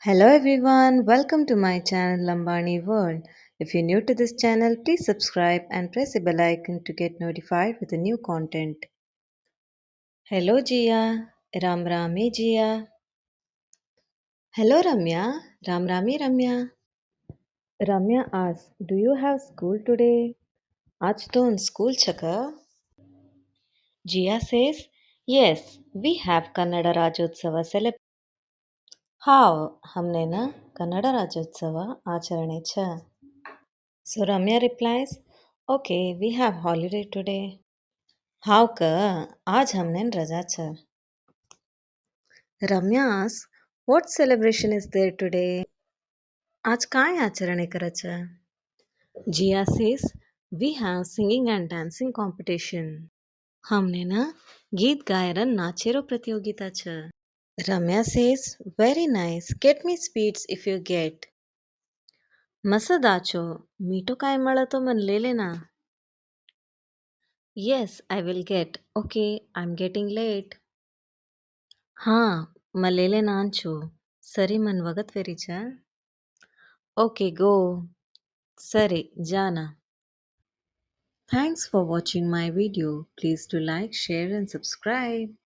Hello everyone, welcome to my channel Lambani World. If you're new to this channel, please subscribe and press the bell icon to get notified with the new content. Hello Jia, Ram Rami Jia. Hello Ramya, Ram Rami Ramya. Ramya asks, do you have school today? Aaj to school chaka? Jia says, yes, we have Kannada Rajotsava celebration. How? हमने ना कन्नड़ राज्योत्सव आचರಣೆ छ. So Ramya replies, okay, we have holiday today. How ka? आज हमने रजा छ. Ramya asks, what celebration is there today? आज काय आचरणे करच? Jia says, we have singing and dancing competition. हमने ना गीत गायन नाचेरो प्रतियोगिता छ. Ramya says, very nice. Get me sweets if you get. मस्त आचो. मीठो काय મળતો मन ले लेना. Yes, I will get. Okay, I'm getting late. ಹಾಂ ಮಲ್ಲೇಲೆ ನಾಂಚು ಸರಿ ಮನ್ ವಗತ್ ವೆರಿಚ ಓಕೆ ಗೋ ಸರಿ ಜಾನ thanks for watching my video please to like share and subscribe